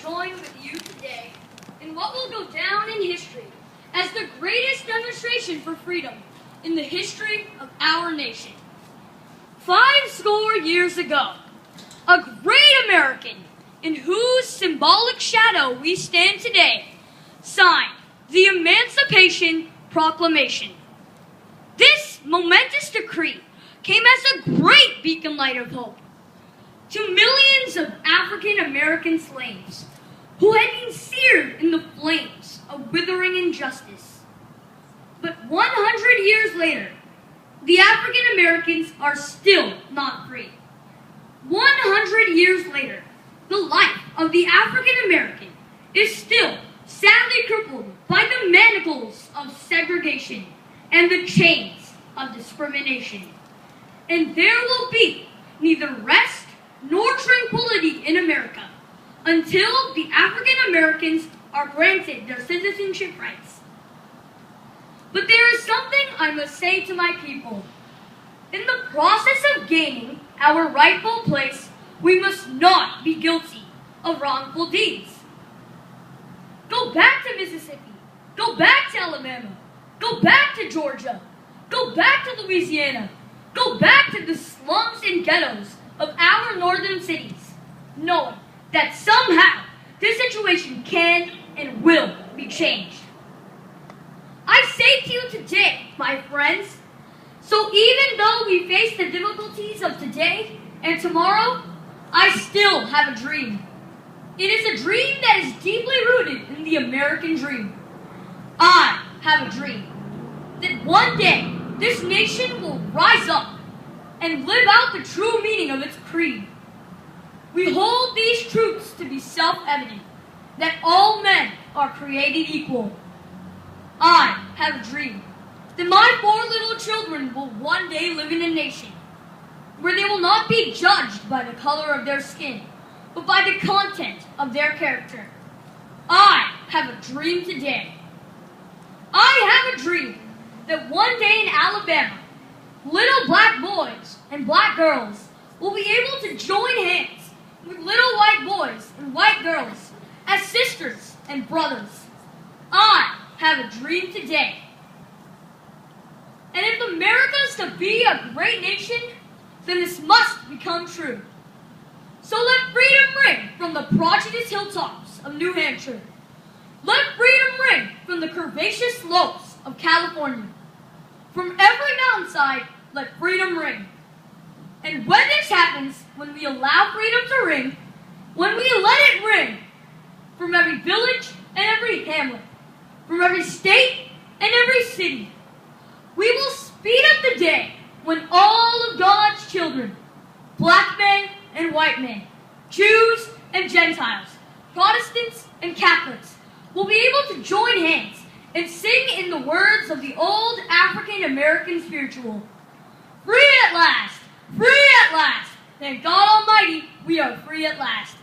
join with you today in what will go down in history as the greatest demonstration for freedom in the history of our nation. 50 years ago, a great American, in whose symbolic shadow we stand today, signed the Emancipation Proclamation. This momentous decree came as a great beacon light of hope to millions of African American slaves who had been seared in the flames of withering injustice. But 100 years later, the African Americans are still not free. 100 years later, the life of the African American is still sadly crippled by the manacles of segregation and the chains of discrimination. And there will be neither rest nor tranquility in America until the African Americans are granted their citizenship rights. But there is something I must say to my people. In the process of gaining our rightful place, we must not be guilty of wrongful deeds. Go back to Mississippi. Go back to Alabama. Go back to Georgia. Go back to Louisiana. Go back to the slums and ghettos of our northern cities, knowing that somehow this situation can and will be changed. I say to you today, my friends, so even though we face the difficulties of today and tomorrow, I still have a dream. It is a dream that is deeply rooted in the American dream. I have a dream that one day this nation will rise up and live out the true meaning of its creed. We hold these truths to be self-evident, that all men are created equal. I have a dream that my 4 little children will one day live in a nation where they will not be judged by the color of their skin, but by the content of their character. I have a dream today. I have a dream that one day in Alabama, little black boys and black girls will be able to join hands with little white boys and white girls as sisters and brothers. I have a dream today. And if America is to be a great nation, then this must become true. So let freedom ring from the prodigious hilltops of New Hampshire. Let freedom ring from the curvaceous slopes of California. From every mountainside, let freedom ring. And when this happens, when we allow freedom to ring, when we let it ring, from every village and every hamlet, from every state and every city, we will speed up the day when all of God's children, black men and white men, Jews and Gentiles, Protestants and Catholics, will be able to join hands and sing in the words of the old African American spiritual. Free at last! Free at last! Thank God Almighty, we are free at last.